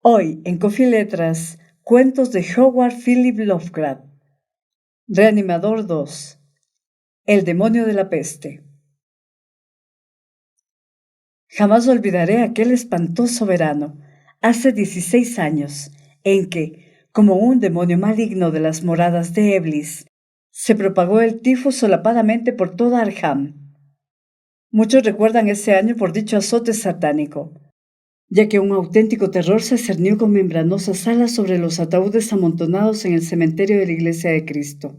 Hoy en Coffee Letras, cuentos de Howard Philip Lovecraft. Reanimador 2. El demonio de la peste. Jamás olvidaré aquel espantoso verano, hace 16 años, en que, como un demonio maligno de las moradas de Eblis, se propagó el tifo solapadamente por toda Arkham. Muchos recuerdan ese año por dicho azote satánico, ya que un auténtico terror se cernió con membranosas alas sobre los ataúdes amontonados en el cementerio de la Iglesia de Cristo.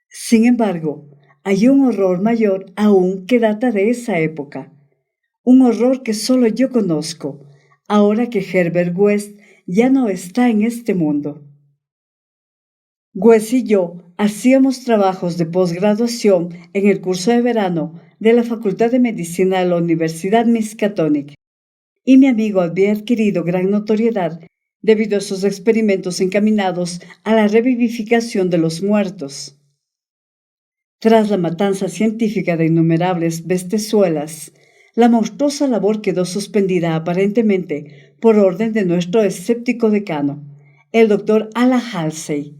Sin embargo, hay un horror mayor aún que data de esa época, un horror que solo yo conozco, ahora que Herbert West ya no está en este mundo. West y yo hacíamos trabajos de posgraduación en el curso de verano de la Facultad de Medicina de la Universidad Miskatonic, y mi amigo había adquirido gran notoriedad debido a sus experimentos encaminados a la revivificación de los muertos. Tras la matanza científica de innumerables bestezuelas, la monstruosa labor quedó suspendida aparentemente por orden de nuestro escéptico decano, el doctor Ala Halsey.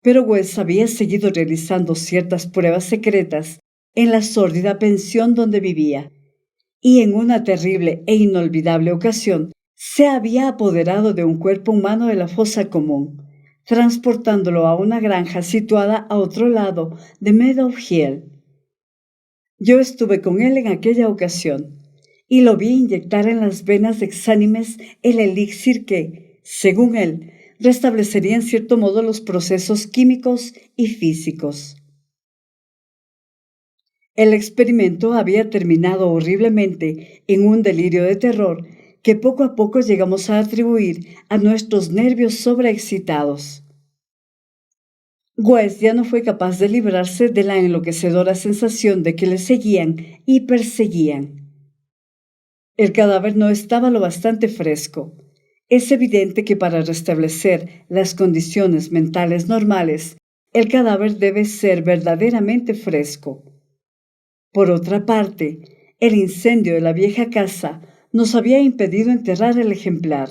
Pero West había seguido realizando ciertas pruebas secretas en la sórdida pensión donde vivía, y en una terrible e inolvidable ocasión se había apoderado de un cuerpo humano de la fosa común, transportándolo a una granja situada a otro lado de Meadow Hill. Yo estuve con él en aquella ocasión y lo vi inyectar en las venas exánimes el elixir que, según él, restablecería en cierto modo los procesos químicos y físicos. El experimento había terminado horriblemente en un delirio de terror que poco a poco llegamos a atribuir a nuestros nervios sobreexcitados. West ya no fue capaz de librarse de la enloquecedora sensación de que le seguían y perseguían. El cadáver no estaba lo bastante fresco. Es evidente que para restablecer las condiciones mentales normales, el cadáver debe ser verdaderamente fresco. Por otra parte, el incendio de la vieja casa nos había impedido enterrar el ejemplar.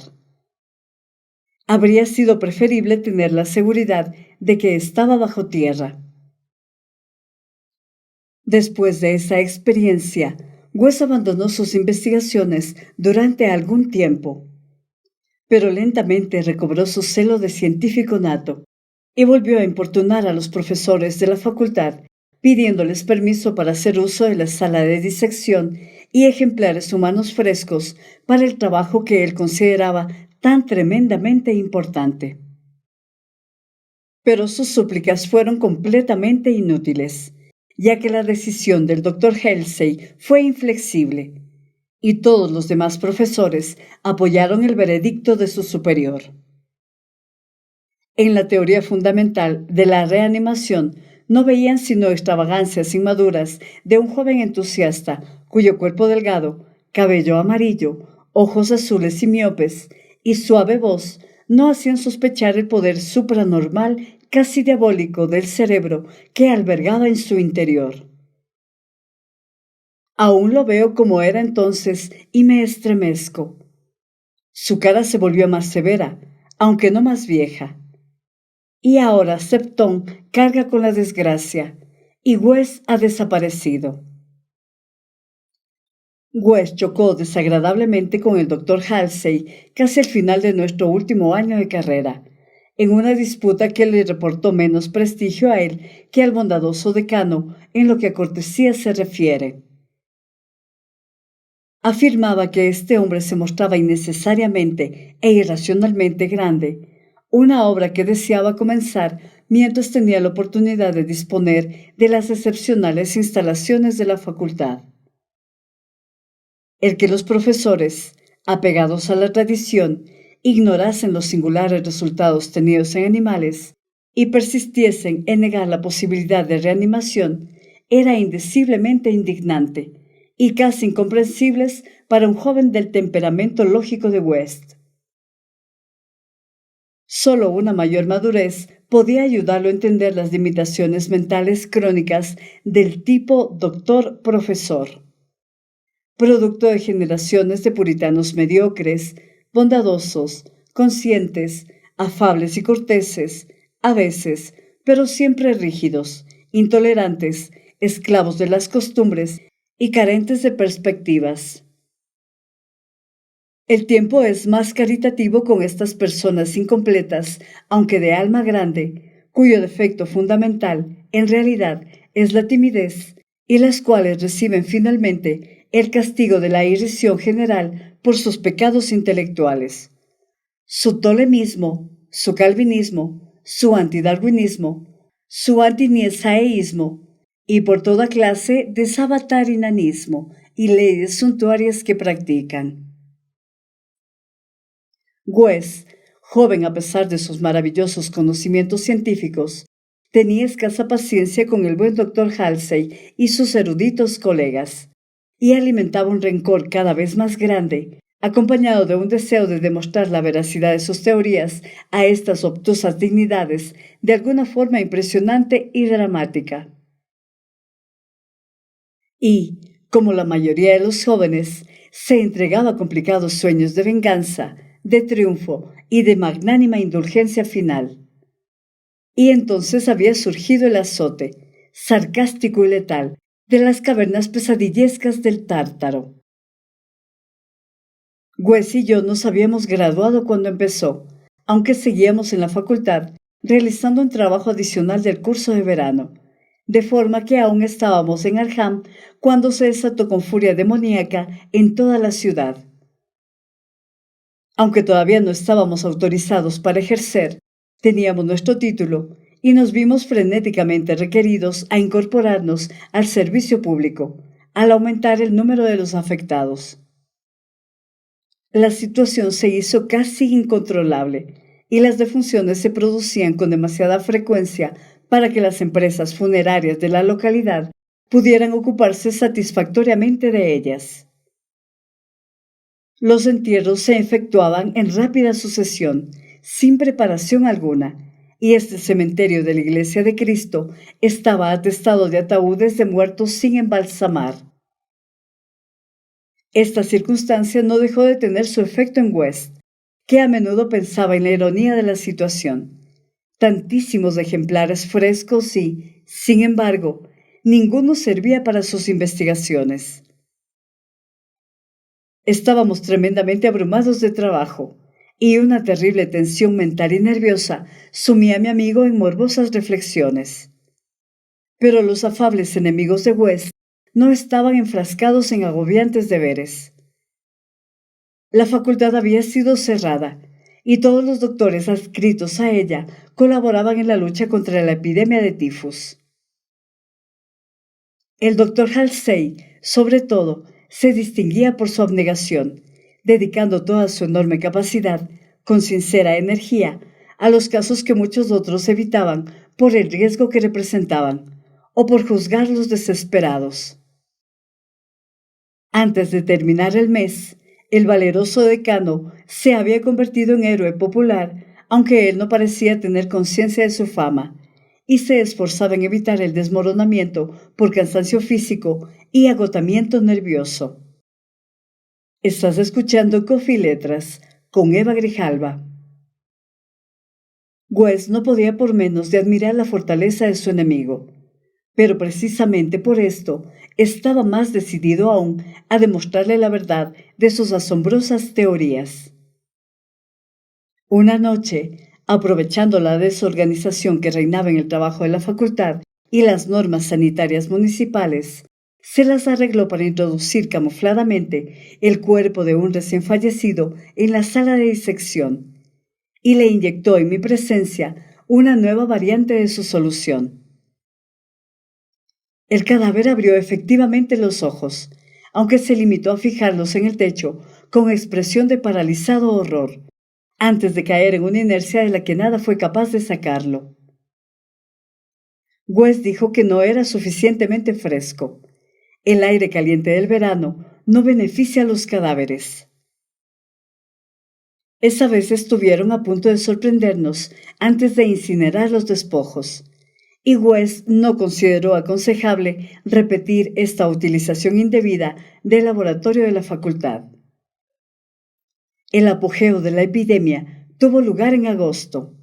Habría sido preferible tener la seguridad de que estaba bajo tierra. Después de esa experiencia, West abandonó sus investigaciones durante algún tiempo, pero lentamente recobró su celo de científico nato y volvió a importunar a los profesores de la facultad, pidiéndoles permiso para hacer uso de la sala de disección y ejemplares humanos frescos para el trabajo que él consideraba tan tremendamente importante. Pero sus súplicas fueron completamente inútiles, ya que la decisión del doctor Halsey fue inflexible, y todos los demás profesores apoyaron el veredicto de su superior. En la teoría fundamental de la reanimación no veían sino extravagancias inmaduras de un joven entusiasta cuyo cuerpo delgado, cabello amarillo, ojos azules y miopes y suave voz no hacían sospechar el poder supranormal casi diabólico del cerebro que albergaba en su interior. Aún lo veo como era entonces y me estremezco. Su cara se volvió más severa, aunque no más vieja. Y ahora Septon carga con la desgracia, y West ha desaparecido. West chocó desagradablemente con el doctor Halsey casi al final de nuestro último año de carrera, en una disputa que le reportó menos prestigio a él que al bondadoso decano en lo que a cortesía se refiere. Afirmaba que este hombre se mostraba innecesariamente e irracionalmente grande, una obra que deseaba comenzar mientras tenía la oportunidad de disponer de las excepcionales instalaciones de la facultad. El que los profesores, apegados a la tradición, ignorasen los singulares resultados tenidos en animales y persistiesen en negar la posibilidad de reanimación era indeciblemente indignante y casi incomprensibles para un joven del temperamento lógico de West. Solo una mayor madurez podía ayudarlo a entender las limitaciones mentales crónicas del tipo doctor-profesor. producto de generaciones de puritanos mediocres, bondadosos, conscientes, afables y corteses, a veces, pero siempre rígidos, intolerantes, esclavos de las costumbres y carentes de perspectivas. El tiempo es más caritativo con estas personas incompletas, aunque de alma grande, cuyo defecto fundamental, en realidad, es la timidez, y las cuales reciben finalmente el castigo de la irrisión general por sus pecados intelectuales. Su tolemismo, su calvinismo, su antidarwinismo, su antinietzscheísmo, y por toda clase de sabatinanismo y leyes suntuarias que practican. West, joven a pesar de sus maravillosos conocimientos científicos, tenía escasa paciencia con el buen doctor Halsey y sus eruditos colegas, y alimentaba un rencor cada vez más grande, acompañado de un deseo de demostrar la veracidad de sus teorías a estas obtusas dignidades de alguna forma impresionante y dramática. Y, como la mayoría de los jóvenes, se entregaba a complicados sueños de venganza, de triunfo y de magnánima indulgencia final. Y entonces había surgido el azote, sarcástico y letal, de las cavernas pesadillescas del Tártaro. Wes y yo nos habíamos graduado cuando empezó, aunque seguíamos en la facultad realizando un trabajo adicional del curso de verano, de forma que aún estábamos en Arkham cuando se desató con furia demoníaca en toda la ciudad. Aunque todavía no estábamos autorizados para ejercer, teníamos nuestro título y nos vimos frenéticamente requeridos a incorporarnos al servicio público, al aumentar el número de los afectados. La situación se hizo casi incontrolable y las defunciones se producían con demasiada frecuencia para que las empresas funerarias de la localidad pudieran ocuparse satisfactoriamente de ellas. Los entierros se efectuaban en rápida sucesión, sin preparación alguna, y este cementerio de la Iglesia de Cristo estaba atestado de ataúdes de muertos sin embalsamar. Esta circunstancia no dejó de tener su efecto en West, que a menudo pensaba en la ironía de la situación. Tantísimos ejemplares frescos y, sin embargo, ninguno servía para sus investigaciones. Estábamos tremendamente abrumados de trabajo, y una terrible tensión mental y nerviosa sumía a mi amigo en morbosas reflexiones. Pero los afables enemigos de West no estaban enfrascados en agobiantes deberes. La facultad había sido cerrada, y todos los doctores adscritos a ella colaboraban en la lucha contra la epidemia de tifus. El doctor Halsey, sobre todo, se distinguía por su abnegación, dedicando toda su enorme capacidad, con sincera energía, a los casos que muchos otros evitaban por el riesgo que representaban, o por juzgarlos desesperados. Antes de terminar el mes, el valeroso decano se había convertido en héroe popular, aunque él no parecía tener conciencia de su fama, y se esforzaba en evitar el desmoronamiento por cansancio físico y agotamiento nervioso. Estás escuchando Coffee y Letras con Eva Grijalva. West no podía por menos de admirar la fortaleza de su enemigo, pero precisamente por esto estaba más decidido aún a demostrarle la verdad de sus asombrosas teorías. Una noche, aprovechando la desorganización que reinaba en el trabajo de la facultad y las normas sanitarias municipales, se las arregló para introducir camufladamente el cuerpo de un recién fallecido en la sala de disección y le inyectó en mi presencia una nueva variante de su solución. El cadáver abrió efectivamente los ojos, aunque se limitó a fijarlos en el techo con expresión de paralizado horror, antes de caer en una inercia de la que nada fue capaz de sacarlo. West dijo que no era suficientemente fresco. El aire caliente del verano no beneficia a los cadáveres. Esa vez estuvieron a punto de sorprendernos antes de incinerar los despojos, y West no consideró aconsejable repetir esta utilización indebida del laboratorio de la facultad. El apogeo de la epidemia tuvo lugar en agosto.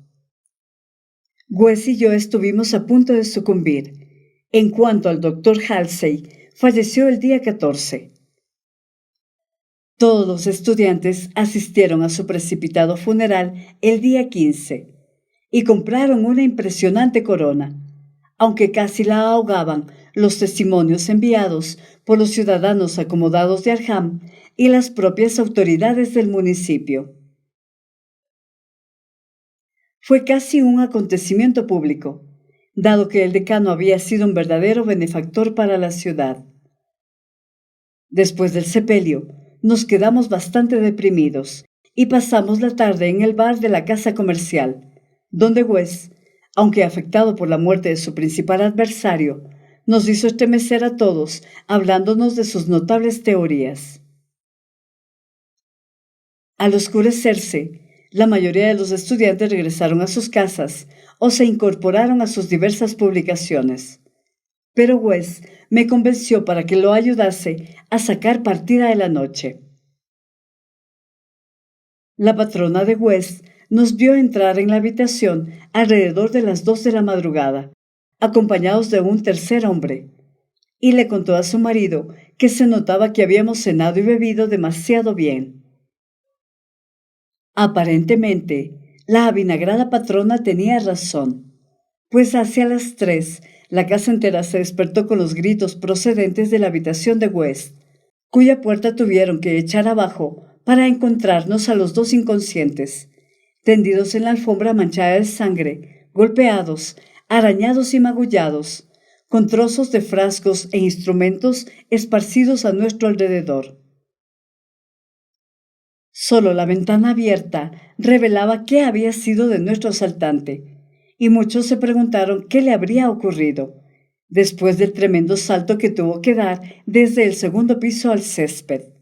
West y yo estuvimos a punto de sucumbir. En cuanto al doctor Halsey, falleció el día 14. Todos los estudiantes asistieron a su precipitado funeral el día 15 y compraron una impresionante corona, aunque casi la ahogaban los testimonios enviados por los ciudadanos acomodados de Arkham y las propias autoridades del municipio. Fue casi un acontecimiento público, dado que el decano había sido un verdadero benefactor para la ciudad. Después del sepelio, nos quedamos bastante deprimidos y pasamos la tarde en el bar de la casa comercial, donde West, aunque afectado por la muerte de su principal adversario, nos hizo estremecer a todos hablándonos de sus notables teorías. Al oscurecerse, la mayoría de los estudiantes regresaron a sus casas o se incorporaron a sus diversas publicaciones. Pero West me convenció para que lo ayudase a sacar partida de la noche. La patrona de West nos vio entrar en la habitación alrededor de las 2 de la madrugada, acompañados de un tercer hombre, y le contó a su marido que se notaba que habíamos cenado y bebido demasiado bien. Aparentemente, la avinagrada patrona tenía razón, pues hacia las 3 la casa entera se despertó con los gritos procedentes de la habitación de West, cuya puerta tuvieron que echar abajo para encontrarnos a los dos inconscientes, tendidos en la alfombra manchada de sangre, golpeados, arañados y magullados, con trozos de frascos e instrumentos esparcidos a nuestro alrededor. Solo la ventana abierta revelaba qué había sido de nuestro asaltante, y muchos se preguntaron qué le habría ocurrido, después del tremendo salto que tuvo que dar desde el segundo piso al césped.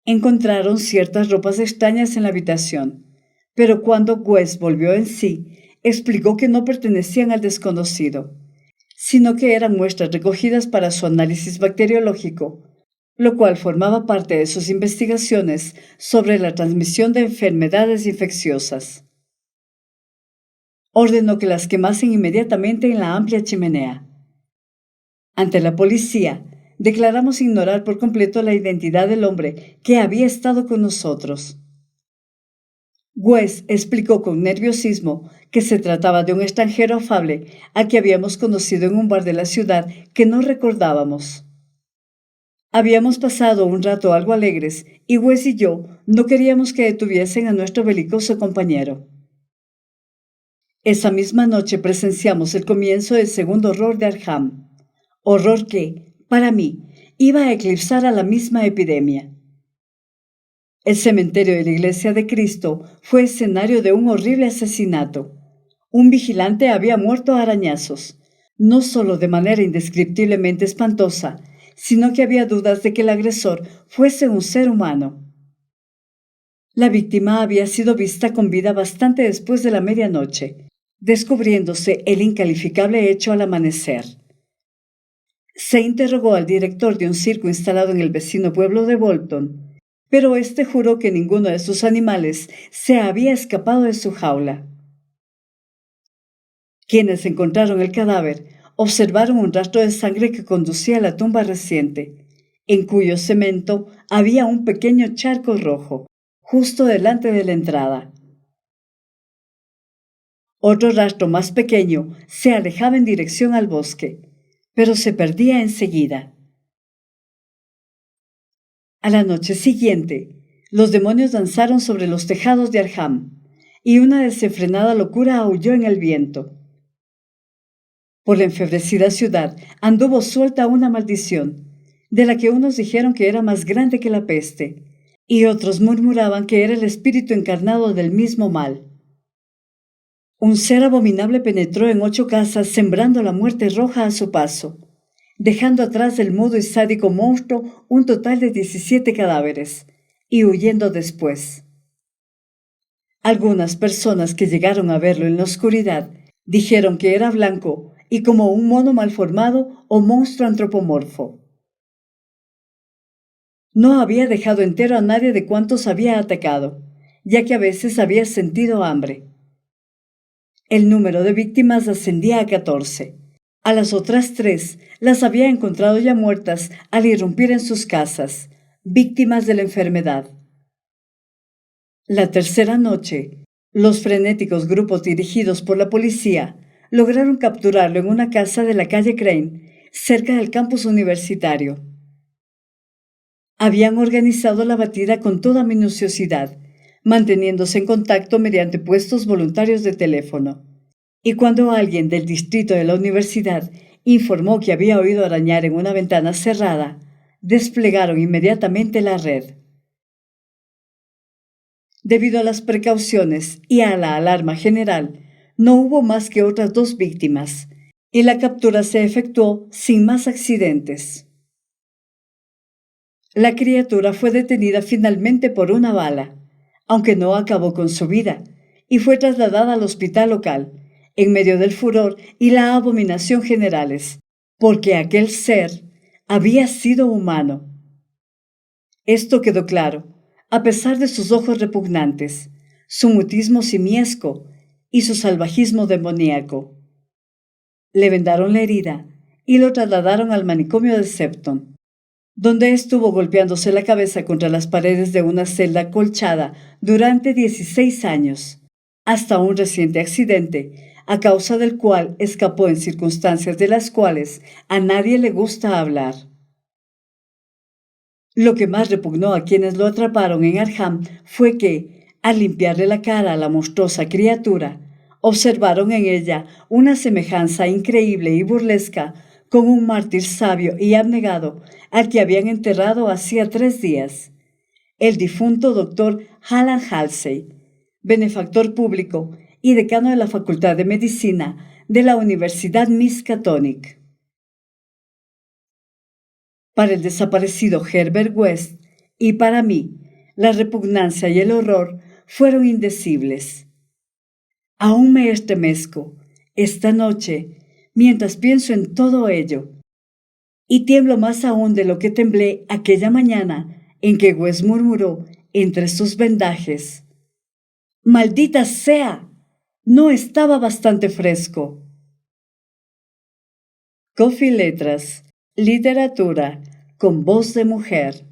Encontraron ciertas ropas extrañas en la habitación, pero cuando West volvió en sí, explicó que no pertenecían al desconocido, sino que eran muestras recogidas para su análisis bacteriológico, lo cual formaba parte de sus investigaciones sobre la transmisión de enfermedades infecciosas. Ordenó que las quemasen inmediatamente en la amplia chimenea. Ante la policía, declaramos ignorar por completo la identidad del hombre que había estado con nosotros. West explicó con nerviosismo que se trataba de un extranjero afable al que habíamos conocido en un bar de la ciudad que no recordábamos. Habíamos pasado un rato algo alegres y West y yo no queríamos que detuviesen a nuestro belicoso compañero. Esa misma noche presenciamos el comienzo del segundo horror de Arkham, horror que, para mí, iba a eclipsar a la misma epidemia. El cementerio de la Iglesia de Cristo fue escenario de un horrible asesinato. Un vigilante había muerto a arañazos, no solo de manera indescriptiblemente espantosa, sino que había dudas de que el agresor fuese un ser humano. La víctima había sido vista con vida bastante después de la medianoche, descubriéndose el incalificable hecho al amanecer. Se interrogó al director de un circo instalado en el vecino pueblo de Bolton, pero éste juró que ninguno de sus animales se había escapado de su jaula. Quienes encontraron el cadáver observaron un rastro de sangre que conducía a la tumba reciente, en cuyo cemento había un pequeño charco rojo, justo delante de la entrada. Otro rastro más pequeño se alejaba en dirección al bosque, pero se perdía enseguida. A la noche siguiente, los demonios danzaron sobre los tejados de Arkham, y una desenfrenada locura aulló en el viento. Por la enfebrecida ciudad anduvo suelta una maldición, de la que unos dijeron que era más grande que la peste, y otros murmuraban que era el espíritu encarnado del mismo mal. Un ser abominable penetró en 8 casas sembrando la muerte roja a su paso, dejando atrás del mudo y sádico monstruo un total de 17 cadáveres, y huyendo después. Algunas personas que llegaron a verlo en la oscuridad Dijeron que era blanco y como un mono malformado o monstruo antropomorfo. No había dejado entero a nadie de cuantos había atacado, ya que a veces había sentido hambre. El número de víctimas ascendía a 14. A las otras 3 las había encontrado ya muertas al irrumpir en sus casas, víctimas de la enfermedad. La tercera noche, los frenéticos grupos dirigidos por la policía lograron capturarlo en una casa de la calle Crane, cerca del campus universitario. Habían organizado la batida con toda minuciosidad, manteniéndose en contacto mediante puestos voluntarios de teléfono. Y cuando alguien del distrito de la universidad informó que había oído arañar en una ventana cerrada, desplegaron inmediatamente la red. Debido a las precauciones y a la alarma general, no hubo más que otras 2 víctimas, y la captura se efectuó sin más accidentes. La criatura fue detenida finalmente por una bala, aunque no acabó con su vida, y fue trasladada al hospital local, en medio del furor y la abominación generales, porque aquel ser había sido humano. Esto quedó claro, a pesar de sus ojos repugnantes, su mutismo simiesco y su salvajismo demoníaco. Le vendaron la herida y lo trasladaron al manicomio de Septon, donde estuvo golpeándose la cabeza contra las paredes de una celda colchada durante 16 años, hasta un reciente accidente, a causa del cual escapó en circunstancias de las cuales a nadie le gusta hablar. Lo que más repugnó a quienes lo atraparon en Arkham fue que, al limpiarle la cara a la monstruosa criatura, observaron en ella una semejanza increíble y burlesca con un mártir sabio y abnegado al que habían enterrado hacía 3 días, el difunto doctor Alan Halsey, benefactor público y decano de la Facultad de Medicina de la Universidad Miskatonic. Para el desaparecido Herbert West y para mí, la repugnancia y el horror fueron indecibles. Aún me estremezco esta noche mientras pienso en todo ello, y tiemblo más aún de lo que temblé aquella mañana en que West murmuró entre sus vendajes: ¡Maldita sea! No estaba bastante fresco. Coffee Letras, literatura con voz de mujer.